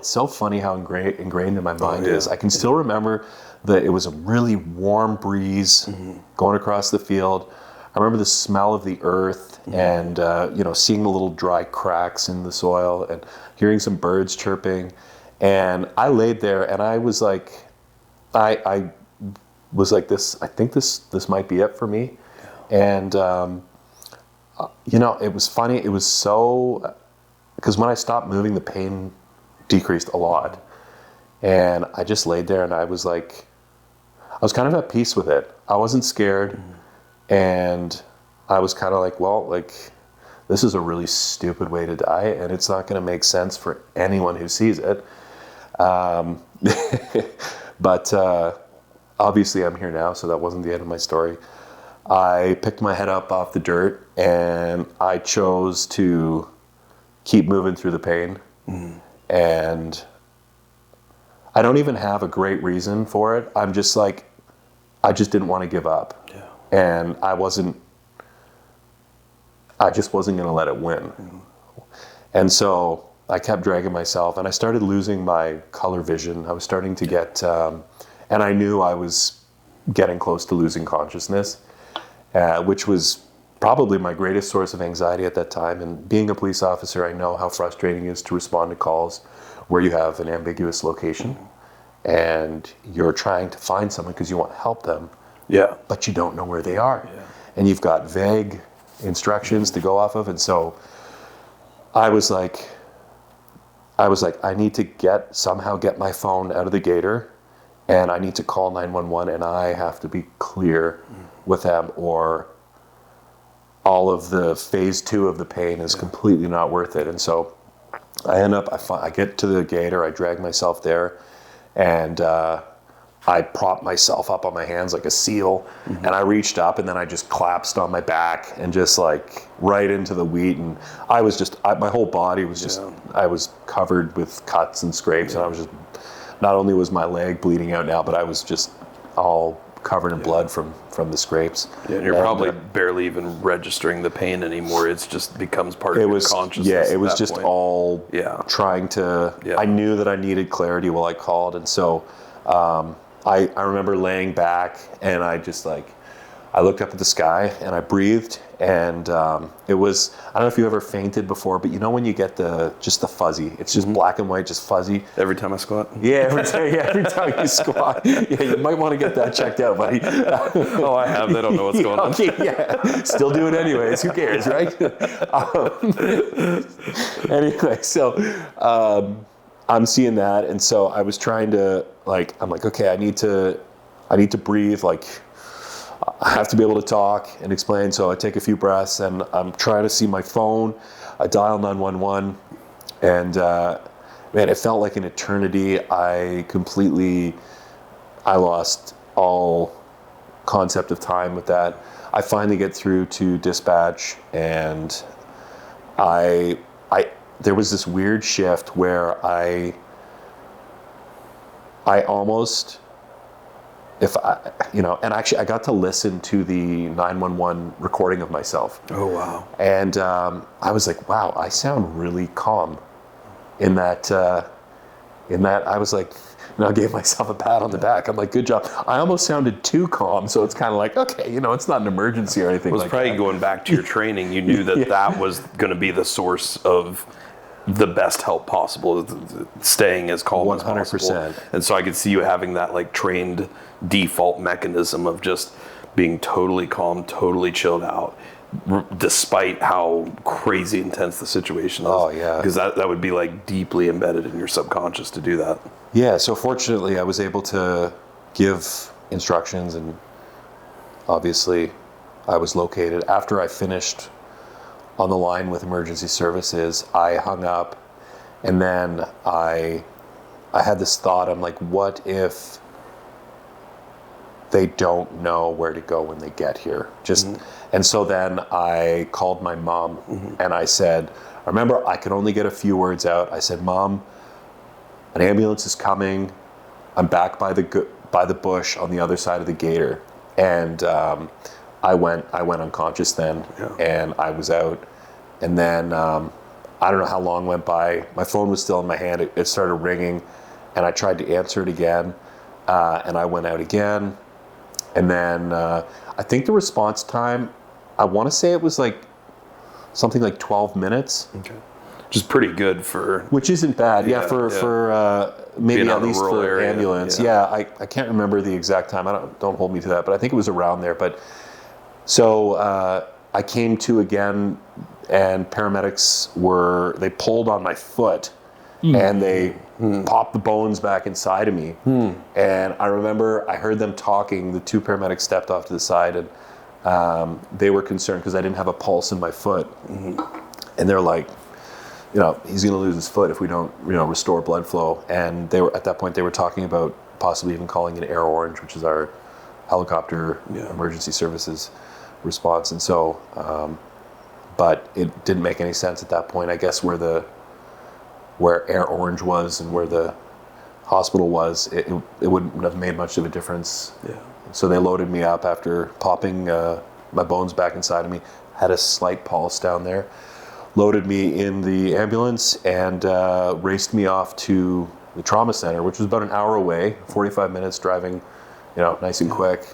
it's so funny how ingrained in my mind yeah. is. I can still remember that it was a really warm breeze going across the field. I remember the smell of the earth and, seeing the little dry cracks in the soil and hearing some birds chirping. And I laid there and I was like, I was like this, I think this might be it for me. And, it was funny. It was so, because when I stopped moving, the pain decreased a lot. And I just laid there and I was kind of at peace with it. I wasn't scared. And I was kind of like, well, this is a really stupid way to die, and it's not going to make sense for anyone who sees it. But obviously I'm here now, so that wasn't the end of my story. I picked my head up off the dirt, and I chose to keep moving through the pain. And I don't even have a great reason for it. I'm just like, I just didn't want to give up. Yeah. And I just wasn't going to let it win. And so I kept dragging myself, and I started losing my color vision. I was starting to get, and I knew I was getting close to losing consciousness, which was probably my greatest source of anxiety at that time. And being a police officer, I know how frustrating it is to respond to calls where you have an ambiguous location and you're trying to find someone because you want to help them, but you don't know where they are. And you've got vague instructions to go off of. And so I was like, I need to somehow get my phone out of the gator, and I need to call 911, and I have to be clear with them, or all of the phase 2 of the pain is completely not worth it. And so I get to the gator, I drag myself there, and I propped myself up on my hands like a seal, and I reached up, and then I just collapsed on my back and just right into the wheat. And I was my whole body was just, I was covered with cuts and scrapes, and I was just, not only was my leg bleeding out now, but I was just all covered in blood from the scrapes. Yeah, and you're probably barely even registering the pain anymore. It's just becomes part of your consciousness. Yeah, it was just point. all trying to, I knew that I needed clarity while I called. And so I remember laying back, and I just I looked up at the sky and I breathed, and it was, I don't know if you ever fainted before, but when you get just the fuzzy, it's just black and white, just fuzzy. Every time I squat? Yeah, every time you squat. Yeah, you might want to get that checked out, buddy. Oh, I have. They don't know what's going on. Okay, yeah. Still do it anyways. Who cares, right? Anyway, so I'm seeing that, and so I was trying to, I'm like, okay, I need to breathe, I have to be able to talk and explain. So I take a few breaths, and I'm trying to see my phone. I dial 911, and man, it felt like an eternity. I lost all concept of time with that. I finally get through to dispatch, and there was this weird shift where I almost, and actually I got to listen to the 911 recording of myself. Oh, wow. And I was like, wow, I sound really calm in that I was like, I gave myself a pat on the back. I'm like, good job. I almost sounded too calm, so it's kind of like, okay, it's not an emergency or anything. It was probably going back to your training. You knew that that was going to be the source of the best help possible, staying as calm 100%. As possible. And so I could see you having that trained default mechanism of just being totally calm, totally chilled out, despite how crazy intense the situation is. Oh, yeah. Because that would be deeply embedded in your subconscious to do that. Yeah, so fortunately I was able to give instructions, and obviously I was located. After I finished on the line with emergency services, I hung up, and then I had this thought. I'm like, what if they don't know where to go when they get here? And so then I called my mom, and I said, I remember I could only get a few words out. I said, Mom, an ambulance is coming. I'm back by the bush on the other side of the gator. And I went unconscious then, and I was out. And then I don't know how long went by. My phone was still in my hand. It started ringing, and I tried to answer it again, and I went out again. And then I think the response time, I want to say it was like something like 12 minutes. Okay. Which is pretty good for... Which isn't bad, for maybe being at out in a least rural for area, ambulance. yeah. I can't remember the exact time. Don't hold me to that, but I think it was around there. But so I came to again, and paramedics they pulled on my foot, and they popped the bones back inside of me. And I remember I heard them talking. The two paramedics stepped off to the side, and they were concerned because I didn't have a pulse in my foot. And they're like, he's going to lose his foot if we don't, restore blood flow. And at that point, they were talking about possibly even calling in Air Orange, which is our helicopter emergency services response. And so, but it didn't make any sense at that point. I guess where Air Orange was and where the hospital was, it wouldn't have made much of a difference. Yeah. So they loaded me up after popping my bones back inside of me. Had a slight pulse down there. Loaded me in the ambulance and raced me off to the trauma center, which was about an hour away, 45 minutes driving, nice and quick.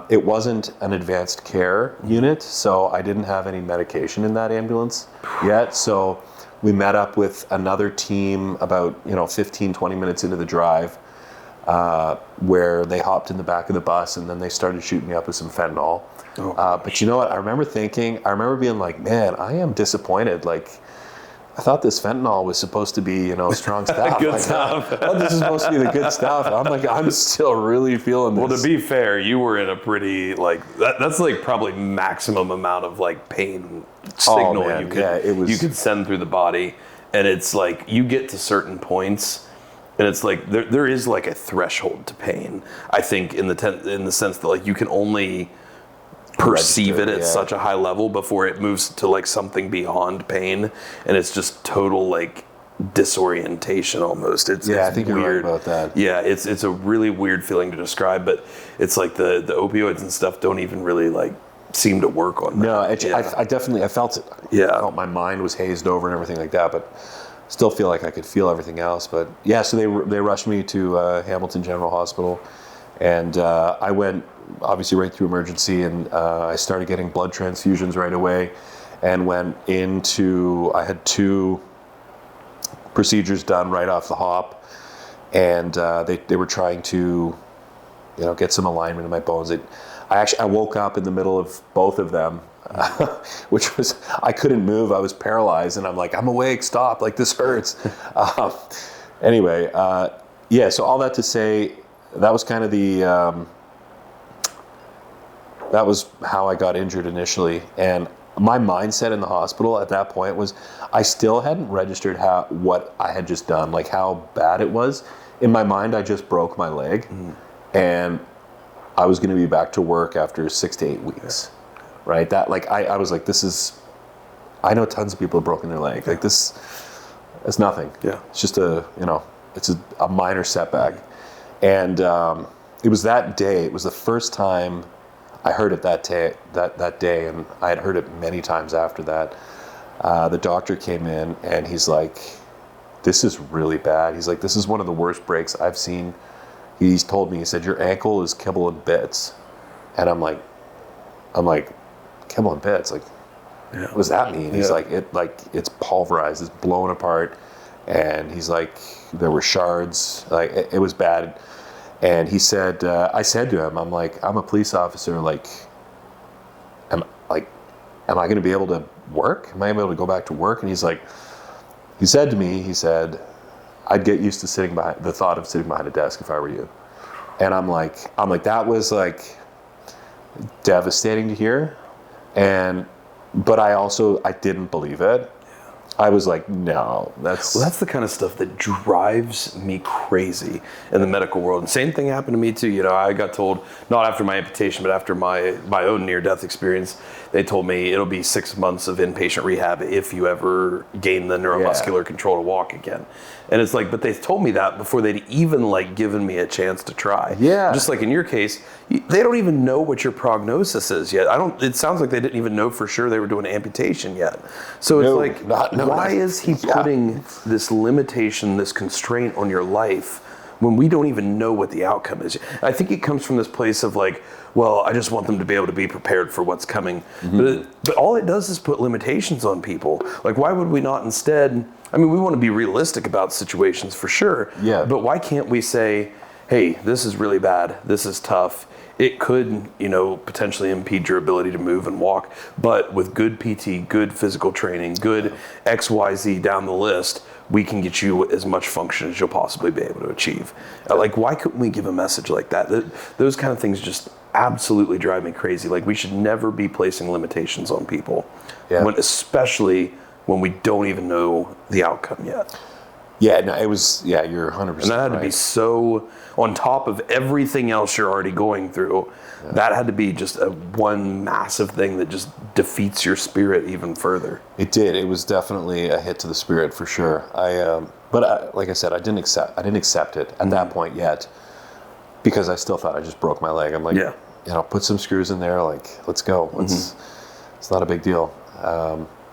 It wasn't an advanced care unit, so I didn't have any medication in that ambulance yet. So we met up with another team about 15, 20 minutes into the drive, where they hopped in the back of the bus, and then they started shooting me up with some fentanyl. But you know what? I remember being like, man, I am disappointed. Like, I thought this fentanyl was supposed to be, strong stuff. Good stuff. I thought this was supposed to be the good stuff. I'm like, I'm still really feeling this. Well, to be fair, you were in a pretty, that's like probably maximum amount of pain signal you could send through the body. And it's like, you get to certain points, and it's like, there is like a threshold to pain. I think in the sense that you can only perceive it at such a high level before it moves to something beyond pain, and it's just total disorientation almost. It's I think weird. You're right about that. Yeah, it's a really weird feeling to describe, but it's like the opioids and stuff don't even really seem to work on that. No, I definitely felt it. Yeah, I felt my mind was hazed over and everything like that, but still feel like I could feel everything else. But yeah, so they rushed me to Hamilton General Hospital, and I went obviously right through emergency, and I started getting blood transfusions right away, and went into, I had 2 procedures done right off the hop, and they were trying to get some alignment in my bones. I woke up in the middle of both of them, which was, I couldn't move. I was paralyzed, and I'm like, I'm awake, stop, this hurts. Anyway, so all that to say, that was kind of that was how I got injured initially. And my mindset in the hospital at that point was, I still hadn't registered what I had just done, how bad it was. In my mind, I just broke my leg, and I was going to be back to work after 6 to 8 weeks, right? That I was like, I know tons of people have broken their leg. This is nothing. Yeah, it's just it's a minor setback. And it was that day. It was the first time I heard it that day, and I had heard it many times after that. The doctor came in, and he's like, this is really bad. He's like, this is one of the worst breaks I've seen. He's told me, he said, your ankle is kibble in bits. And I'm like, kibble in bits? What does that mean? He's like, it's pulverized, it's blown apart. And he's like, there were shards, it was bad. And he said, I said to him, I'm like, I'm a police officer, am I going to be able to work? Am I able to go back to work? And he said to me, I'd get used to the thought of sitting behind a desk if I were you. And I'm like, that was devastating to hear. But I didn't believe it. I was like, no, that's the kind of stuff that drives me crazy in the medical world. And same thing happened to me too. I got told, not after my amputation, but after my own near-death experience, they told me it'll be 6 months of inpatient rehab if you ever gain the neuromuscular control to walk again. And it's like, but they told me that before they'd even given me a chance to try. Yeah. Just like in your case, they don't even know what your prognosis is yet. It sounds like they didn't even know for sure they were doing amputation yet. So it's no why is he putting this limitation, this constraint on your life when we don't even know what the outcome is? I think it comes from this place of like, well, I just want them to be able to be prepared for what's coming. But all it does is put limitations on people. Like, why would we not instead, I mean, we want to be realistic about situations for sure. Yeah. But why can't we say, hey, this is really bad, this is tough, it could, potentially impede your ability to move and walk, but with good PT, good physical training, good XYZ down the list, we can get you as much function as you'll possibly be able to achieve. Like, why couldn't we give a message like that? Those kind of things just absolutely drive me crazy. Like, we should never be placing limitations on people, especially when we don't even know the outcome yet. Yeah, no, it was, you're 100% And that had to be so, on top of everything else you're already going through, that had to be just one massive thing that just defeats your spirit even further. It did. It was definitely a hit to the spirit for sure. Like I said, I didn't accept it at that point yet, because I still thought I just broke my leg. I'm like, put some screws in there, like, let's go. It's not a big deal.